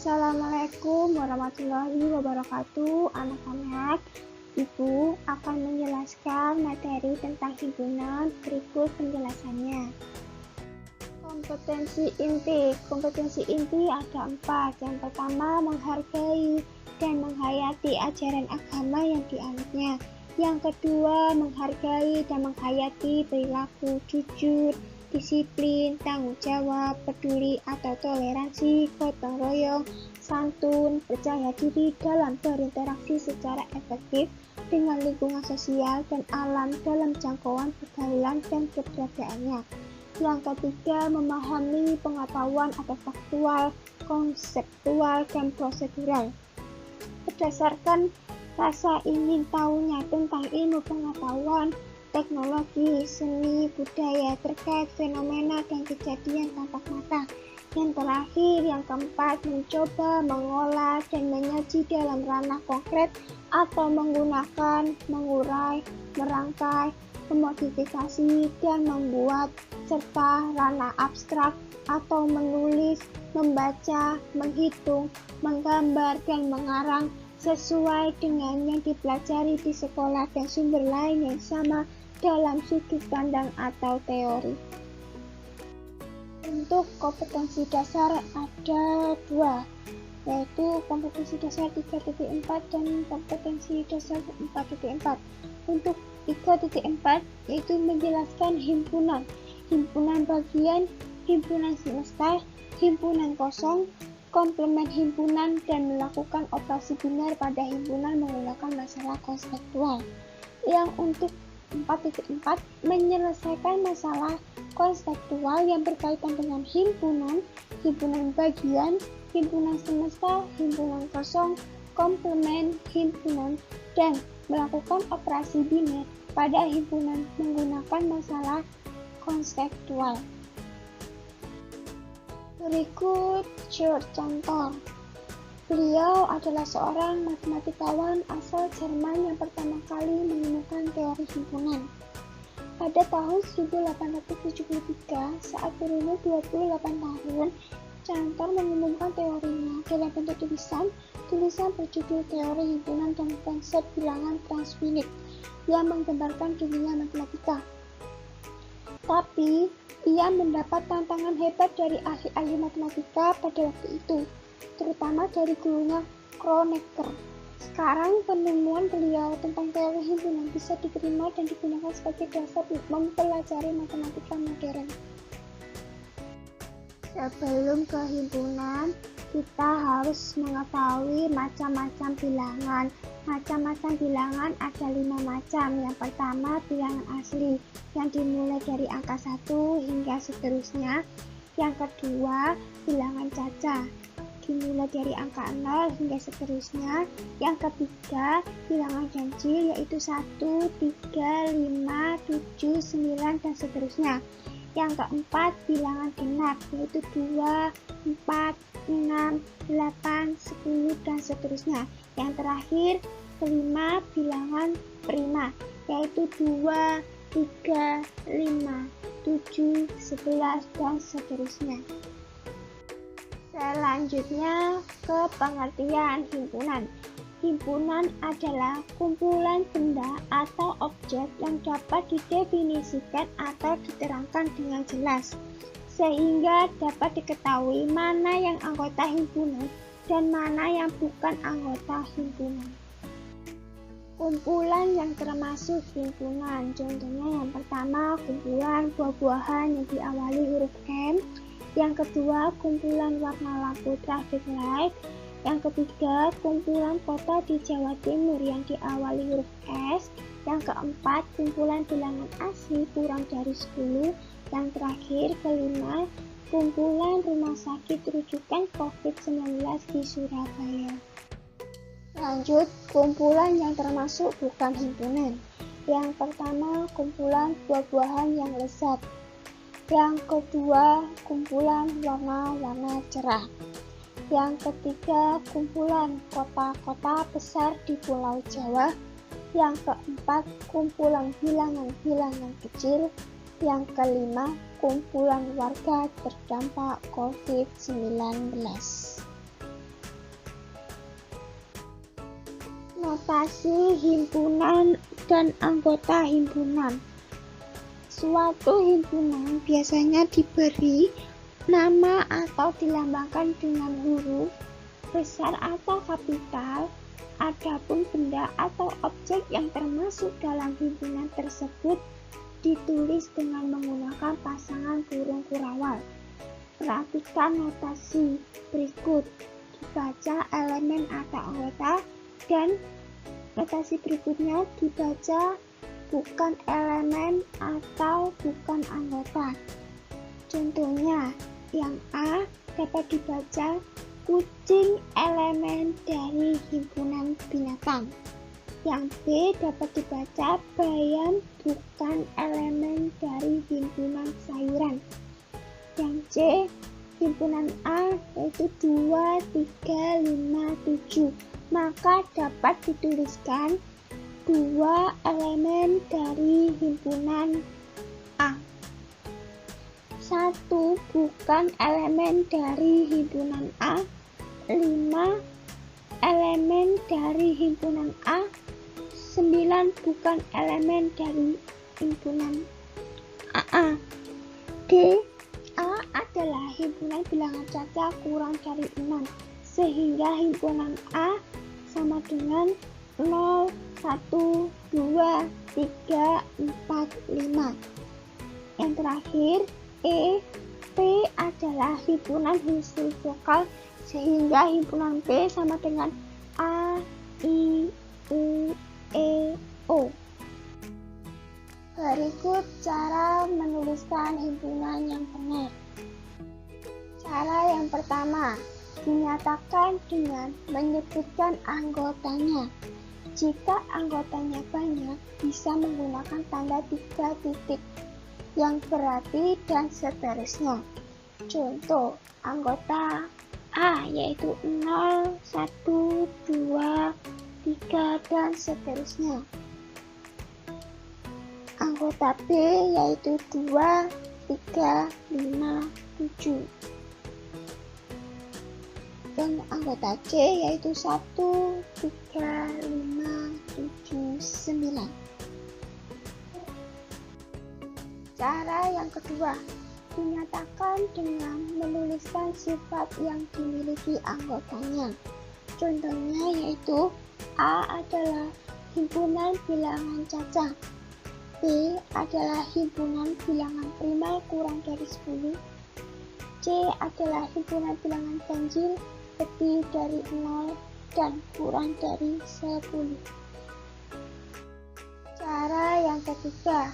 Assalamualaikum warahmatullahi wabarakatuh. Anak-anak, Ibu akan menjelaskan materi tentang himpunan. Berikut penjelasannya. Kompetensi inti ada 4. Yang pertama, menghargai dan menghayati ajaran agama yang dianutnya. Yang kedua, menghargai dan menghayati perilaku jujur, disiplin, tanggung jawab, peduli atau toleransi, gotong royong, santun, percaya diri dalam berinteraksi secara efektif dengan lingkungan sosial dan alam dalam jangkauan pergaulan dan keberadaannya. Yang ketiga, memahami pengetahuan atau faktual, konseptual, dan prosedural. Berdasarkan rasa ingin tahunya tentang ilmu pengetahuan, teknologi, seni, budaya terkait fenomena dan kejadian tampak mata. Yang terakhir, yang keempat, mencoba, mengolah, dan menyaji dalam ranah konkret atau menggunakan, mengurai, merangkai, memodifikasi, dan membuat, serta ranah abstrak atau menulis, membaca, menghitung, menggambar, dan mengarang sesuai dengan yang dipelajari di sekolah dan sumber lain yang sama dalam sudut pandang atau teori. Untuk kompetensi dasar ada 2, yaitu kompetensi dasar 3.4 dan kompetensi dasar 4.4. Untuk 3.4 yaitu menjelaskan himpunan bagian, himpunan semesta, himpunan kosong, komplement himpunan, dan melakukan operasi biner pada himpunan menggunakan masalah konseptual. Yang untuk 4.4 menyelesaikan masalah konseptual yang berkaitan dengan himpunan bagian, himpunan semesta, himpunan kosong, komplement himpunan, dan melakukan operasi biner pada himpunan menggunakan masalah konseptual. Berikut Georg Cantor. Beliau adalah seorang matematikawan asal Jerman yang pertama kali menemukan teori himpunan. Pada tahun 1873, saat berumur 28 tahun, Cantor mengumumkan teorinya dalam bentuk tulisan berjudul Teori Himpunan dan Konsep Bilangan Transfinit yang menggambarkan dunia matematika. Tapi, ia mendapat tantangan hebat dari ahli-ahli matematika pada waktu itu, terutama dari gurunya Kronecker. Sekarang penemuan beliau tentang teori himpunan bisa diterima dan digunakan sebagai dasar mempelajari matematika modern. Sebelum ke himpunan, kita harus mengetahui macam-macam bilangan. Macam-macam bilangan ada 5 macam. Yang pertama, bilangan asli yang dimulai dari angka 1 hingga seterusnya. Yang kedua, bilangan caca dimulai dari angka 0 hingga seterusnya. Yang ketiga, bilangan ganjil yaitu 1, 3, 5, 7, 9, dan seterusnya. Yang keempat, bilangan genap yaitu 2, 4, 6, 8, 10, dan seterusnya. Yang terakhir, kelima, bilangan prima yaitu 2, 3, 5, 7, 11, dan seterusnya. Selanjutnya ke pengertian himpunan. Himpunan adalah kumpulan benda atau objek yang dapat didefinisikan atau diterangkan dengan jelas, sehingga dapat diketahui mana yang anggota himpunan dan mana yang bukan anggota himpunan. Kumpulan yang termasuk himpunan, contohnya yang pertama kumpulan buah-buahan yang diawali huruf M. Yang kedua, kumpulan warna lampu traffic light. Yang ketiga, kumpulan kota di Jawa Timur yang diawali huruf S. Yang keempat, kumpulan bilangan asli kurang dari 10. Yang terakhir, kelima, kumpulan rumah sakit rujukan COVID-19 di Surabaya. Lanjut, kumpulan yang termasuk bukan himpunan. Yang pertama, kumpulan buah-buahan yang lezat. Yang kedua, kumpulan warna-warna cerah. Yang ketiga, kumpulan kota-kota besar di Pulau Jawa. Yang keempat, kumpulan bilangan-bilangan kecil. Yang kelima, kumpulan warga terdampak COVID-19. Notasi himpunan dan anggota himpunan. Suatu himpunan biasanya diberi nama atau dilambangkan dengan huruf besar atau kapital. Adapun benda atau objek yang termasuk dalam himpunan tersebut ditulis dengan menggunakan pasangan kurung kurawal. Perhatikan notasi berikut. Dibaca elemen atau anggota, dan notasi berikutnya dibaca bukan elemen atau bukan anggota. Contohnya, yang A dapat dibaca kucing elemen dari himpunan binatang. Yang B dapat dibaca bayam bukan elemen dari himpunan sayuran. Yang C, himpunan A yaitu 2, 3, 5, 7. Maka dapat dituliskan 2 elemen dari himpunan A. 1 bukan elemen dari himpunan A. 5 elemen dari himpunan A. 9 bukan elemen dari himpunan AA. D, A adalah himpunan bilangan caca kurang dari 6, sehingga himpunan A sama dengan 0, 1, 2, 3, 4, 5. Yang terakhir, E, P adalah himpunan huruf vokal, sehingga himpunan P sama dengan A, I, U, E, O. Berikut cara menuliskan himpunan yang benar. Cara yang pertama, dinyatakan dengan menyebutkan anggotanya. Jika anggotanya banyak, bisa menggunakan tanda 3 titik yang berarti dan seterusnya. Contoh, anggota A yaitu 0, 1, 2, 3, dan seterusnya. Anggota B yaitu 2, 3, 5, 7. Dan anggota C yaitu 1, 3, 5, 7, 9. Cara yang kedua, dinyatakan dengan menuliskan sifat yang dimiliki anggotanya. Contohnya yaitu A adalah himpunan bilangan caca, B adalah himpunan bilangan prima kurang dari 10, C adalah himpunan bilangan ganjil lebih dari 0 dan kurang dari 10. Cara yang ketiga,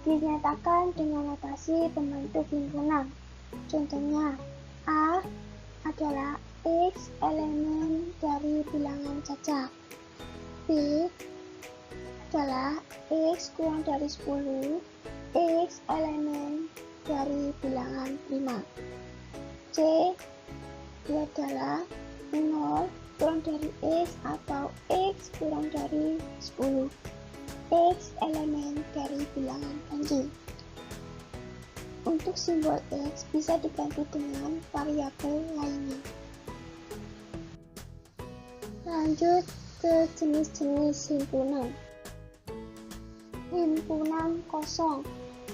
dinyatakan dengan notasi pembentuk himpunan. Contohnya, A adalah X elemen dari bilangan caca, B adalah X kurang dari 10, X elemen dari bilangan prima. C adalah 0 kurang dari X atau X kurang dari 10, X elemen dari bilangan ganjil. Untuk simbol X bisa diganti dengan variabel lainnya. Lanjut ke jenis-jenis himpunan. Himpunan kosong,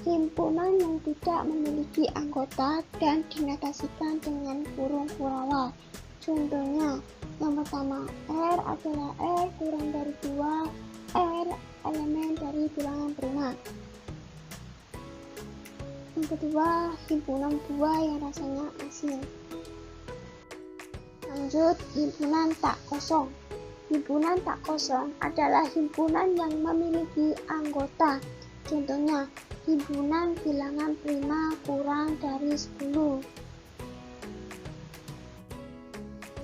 himpunan yang tidak memiliki anggota dan dinotasikan dengan kurung kurawal. Contohnya, yang pertama, R adalah R kurang dari 2, R elemen dari bilangan prima. Yang kedua, himpunan buah yang rasanya asin. Lanjut, himpunan tak kosong. Himpunan tak kosong adalah himpunan yang memiliki anggota. Contohnya, himpunan bilangan prima kurang dari 10.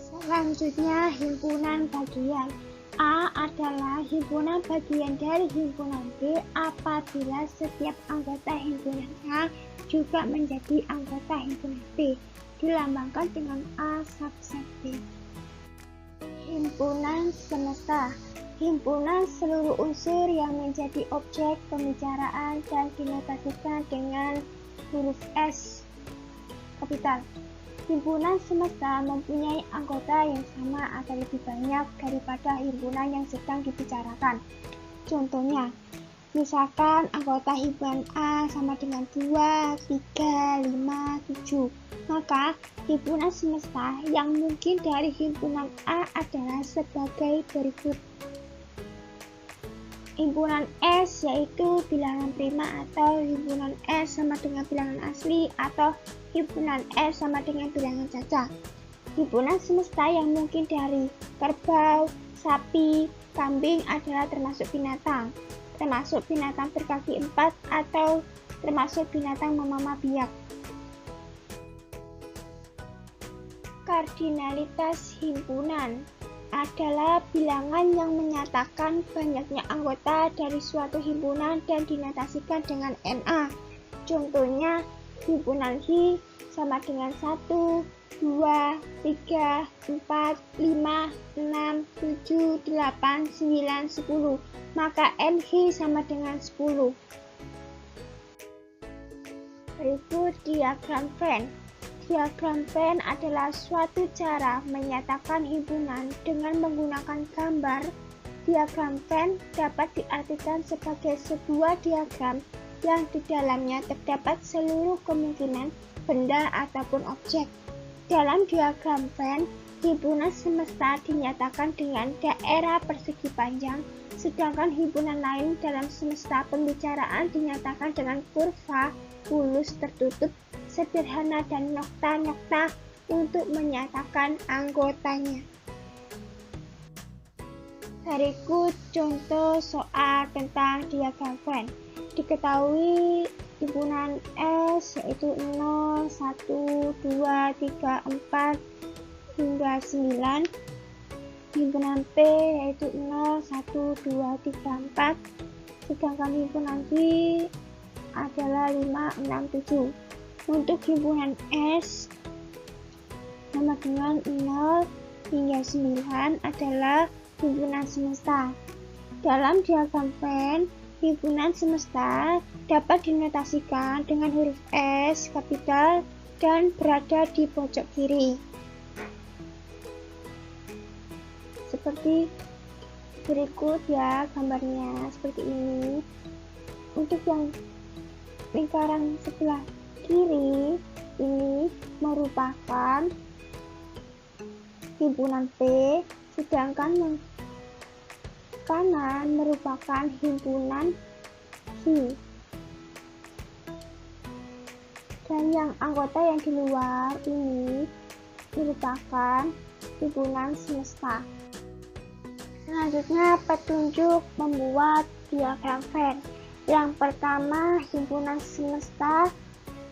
Selanjutnya, himpunan bagian. A adalah himpunan bagian dari himpunan B apabila setiap anggota himpunan A juga menjadi anggota himpunan B, dilambangkan dengan A sub B. Himpunan semesta, himpunan seluruh unsur yang menjadi objek pembicaraan dan dinotasikan dengan huruf S kapital. Himpunan semesta mempunyai anggota yang sama atau lebih banyak daripada himpunan yang sedang dibicarakan. Contohnya, misalkan anggota himpunan A sama dengan 2, 3, 5, 7. Maka himpunan semesta yang mungkin dari himpunan A adalah sebagai berikut. Himpunan S yaitu bilangan prima atau himpunan S sama dengan bilangan asli atau himpunan S sama dengan bilangan cacat. Himpunan semesta yang mungkin dari kerbau, sapi, kambing adalah termasuk binatang berkaki 4 atau termasuk binatang memama biak. Kardinalitas himpunan adalah bilangan yang menyatakan banyaknya anggota dari suatu himpunan dan dinotasikan dengan NA. Contohnya, himpunan Hi sama dengan 1, 2, 3, 4, 5, 6, 7, 8, 9, 10. Maka NH sama dengan 10. Berikut diagram Venn. Diagram Venn adalah suatu cara menyatakan himpunan dengan menggunakan gambar. Diagram Venn dapat diartikan sebagai sebuah diagram yang di dalamnya terdapat seluruh kemungkinan benda ataupun objek. Dalam diagram Venn, himpunan semesta dinyatakan dengan daerah persegi panjang, sedangkan himpunan lain dalam semesta pembicaraan dinyatakan dengan kurva mulus tertutup sederhana dan nokta-nokta untuk menyatakan anggotanya. Berikut contoh soal tentang diagram Venn. Diketahui himpunan S yaitu 0, 1, 2, 3, 4 hingga 9. Himpunan P yaitu 0, 1, 2, 3, 4. Sedangkan himpunan Q adalah 5, 6, 7. Untuk himpunan S sama dengan 0 hingga 9 adalah himpunan semesta. Dalam diagram Venn, himpunan semesta dapat dinotasikan dengan huruf S kapital dan berada di pojok kiri. Seperti berikut ya gambarnya, seperti ini. Untuk yang lingkaran sebelah kiri ini merupakan himpunan P, sedangkan yang kanan merupakan himpunan Q. Dan yang anggota yang di luar ini merupakan himpunan semesta. Selanjutnya petunjuk membuat diagram Venn. Yang pertama, himpunan semesta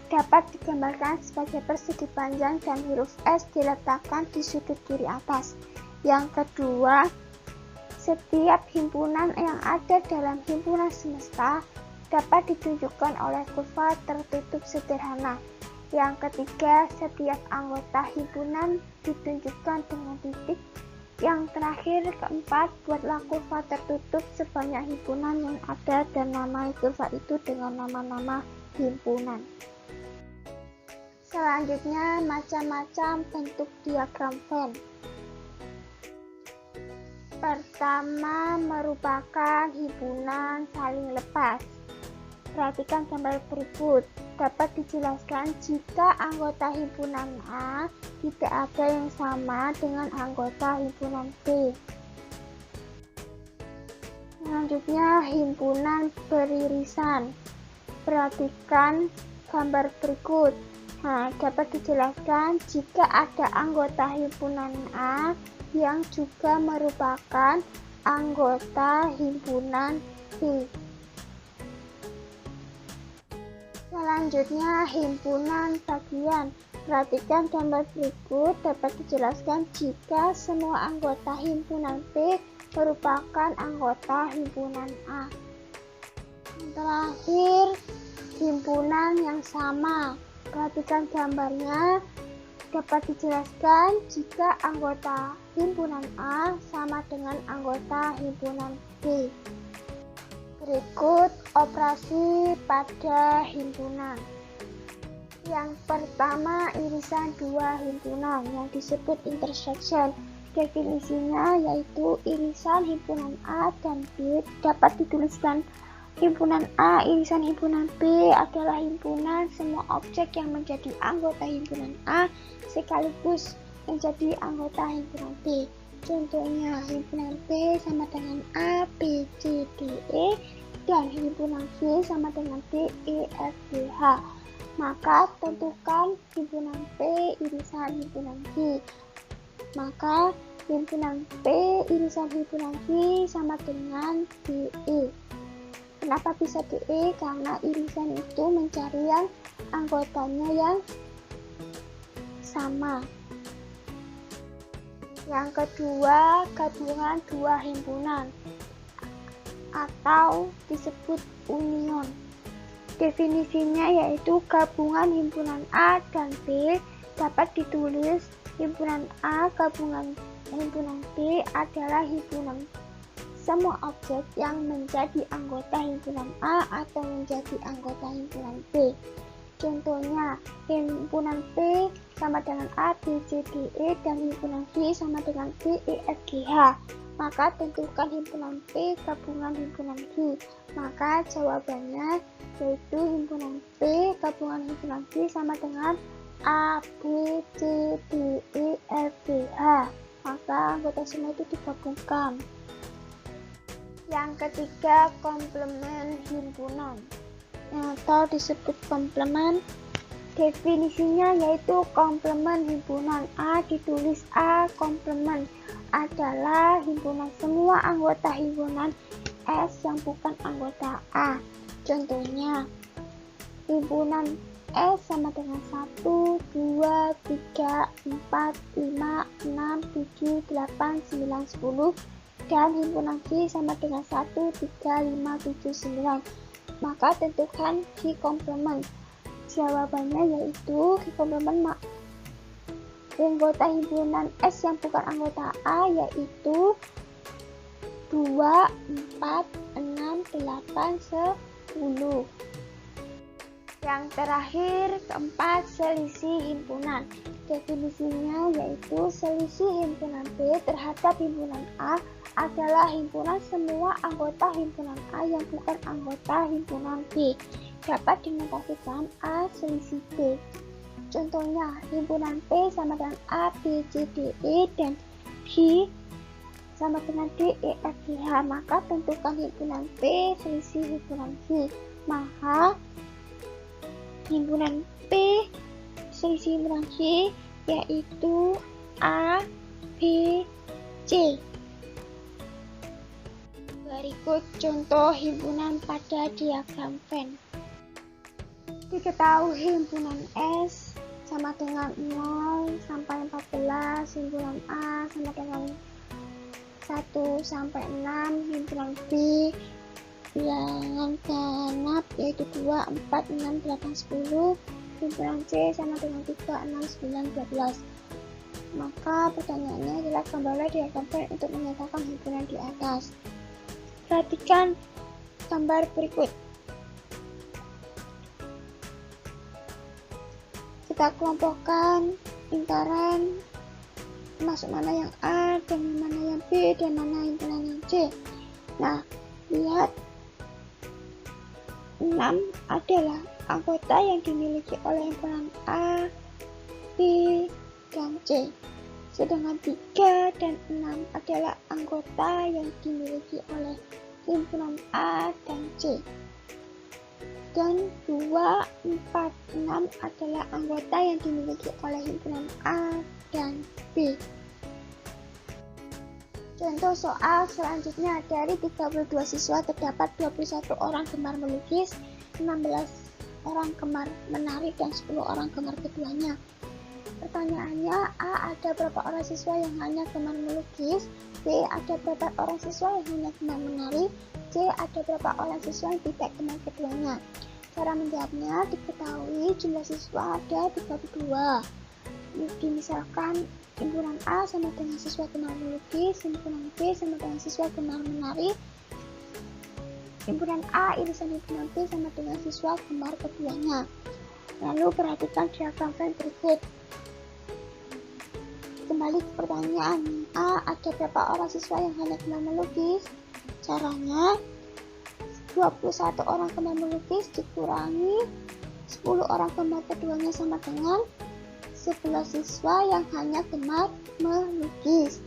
dapat digambarkan sebagai persegi panjang dan huruf S diletakkan di sudut kiri atas. Yang kedua, setiap himpunan yang ada dalam himpunan semesta dapat ditunjukkan oleh kurva tertutup sederhana. Yang ketiga, setiap anggota himpunan ditunjukkan dengan titik. Yang terakhir, keempat, buatlah kurva tertutup sebanyak himpunan yang ada dan namai kurva itu dengan nama-nama himpunan. Selanjutnya, macam-macam bentuk diagram Venn. Pertama, merupakan himpunan saling lepas. Perhatikan gambar berikut. Dapat dijelaskan jika anggota himpunan A tidak ada yang sama dengan anggota himpunan B. Selanjutnya, himpunan beririsan. Perhatikan gambar berikut. Dapat dijelaskan jika ada anggota himpunan A yang juga merupakan anggota himpunan B. Selanjutnya, himpunan bagian. Perhatikan gambar berikut, dapat dijelaskan jika semua anggota himpunan B merupakan anggota himpunan A. Yang terakhir, himpunan yang sama. Perhatikan gambarnya, dapat dijelaskan jika anggota himpunan A sama dengan anggota himpunan B. Berikut operasi pada himpunan. Yang pertama, irisan dua himpunan yang disebut intersection. Definisinya yaitu irisan himpunan A dan B dapat dituliskan himpunan A irisan himpunan B adalah himpunan semua objek yang menjadi anggota himpunan A sekaligus menjadi anggota himpunan B. Contohnya, himpunan B sama dengan A, B, C, D, E, dan himpunan B sama dengan D, E, F, G, H. Maka tentukan himpunan P irisan himpunan G. Maka himpunan P irisan himpunan G sama dengan DE. Kenapa bisa DE? Karena irisan itu mencari yang anggotanya yang sama. Yang kedua, gabungan dua himpunan atau disebut union. Definisinya yaitu gabungan himpunan A dan B dapat ditulis himpunan A gabungan himpunan B adalah himpunan semua objek yang menjadi anggota himpunan A atau menjadi anggota himpunan B. Contohnya, himpunan P sama dengan A, B, C, D, E, dan himpunan G sama dengan D, E, F, G, H. Maka tentukan himpunan P gabungan himpunan G. Maka jawabannya yaitu himpunan P gabungan himpunan G sama dengan A, B, C, D, E, F, G, H. Maka anggota semua itu digabungkan. Yang ketiga, komplement himpunan atau disebut komplement. Definisinya yaitu komplement himpunan A ditulis A komplement adalah himpunan semua anggota himpunan S yang bukan anggota A. Contohnya, himpunan S sama dengan 1, 2, 3, 4, 5, 6, 7, 8, 9, 10 dan himpunan G sama dengan 1, 3, 5, 7, 9. Maka tentukan G komplement. Jawabannya yaitu G komplement anggota himpunan S yang bukan anggota A yaitu 2, 4, 6, 8, 10. Yang terakhir, keempat, selisih himpunan. Definisinya yaitu selisih himpunan B terhadap himpunan A adalah himpunan semua anggota himpunan A yang bukan anggota himpunan B. Dapat dinotasikan A selisih B. Contohnya, himpunan P sama dengan A, B, C, D, E, dan G sama dengan D, E, F, G, H. Maka tentukan himpunan P selisih himpunan G. Maka himpunan P selisih himpunan G yaitu A, B, C. Berikut contoh himpunan pada diagram Venn. Diketahui himpunan S sama dengan 0 sampai 14, himpunan A sama dengan 1 sampai 6, himpunan B bilangan genap yaitu 2, 4, 6, 8, 10, himpunan C sama dengan 3, 6, 9, 12. Maka pertanyaannya adalah gambarlah diagram Venn untuk menyatakan himpunan di atas. Perhatikan gambar berikut. Kita kelompokkan lingkaran masuk mana yang A dan mana yang B dan mana himpunan yang C. Nah, lihat 6 adalah anggota yang dimiliki oleh himpunan A, B, dan C. Sedangkan 3 dan 6 adalah anggota yang dimiliki oleh himpunan A dan C. Dan 2, 4, 6 adalah anggota yang dimiliki oleh himpunan A dan B. Contoh soal selanjutnya, dari 32 siswa terdapat 21 orang gemar melukis, 16 orang gemar menari, dan 10 orang gemar keduanya. Pertanyaannya, A, ada berapa orang siswa yang hanya gemar melukis? B, ada berapa orang siswa yang hanya gemar menari? C, ada berapa orang siswa yang tidak gemar keduanya? Cara menjawabnya, diketahui jumlah siswa ada 32. Misalkan himpunan A sama dengan siswa gemar melukis, himpunan B sama dengan siswa gemar menari, himpunan A irisan himpunan B sama dengan siswa gemar keduanya. Lalu perhatikan diagram berikut. Kembali ke pertanyaan A, ada berapa orang siswa yang hanya gemar melukis? Caranya, 21 orang gemar melukis dikurangi 10 orang gemar keduanya sama dengan 11 siswa yang hanya gemar melukis.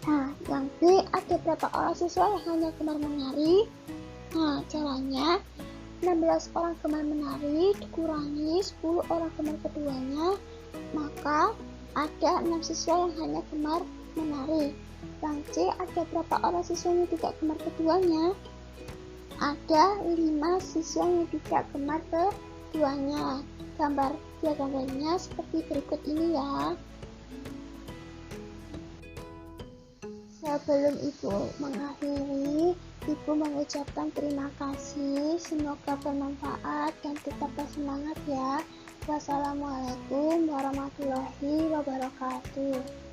Nah, yang B, ada berapa orang siswa yang hanya gemar menari? Nah, caranya 16 orang gemar menari dikurangi 10 orang gemar keduanya, maka ada 6 siswa yang hanya gemar menari. Yang C, ada berapa orang siswa yang tidak gemar keduanya? Ada 5 siswa yang tidak gemar keduanya. Gambarnya seperti berikut ini ya. Sebelum Ibu mengakhiri, Ibu mengucapkan terima kasih, semoga bermanfaat dan tetap bersemangat ya. Wassalamualaikum warahmatullahi wabarakatuh.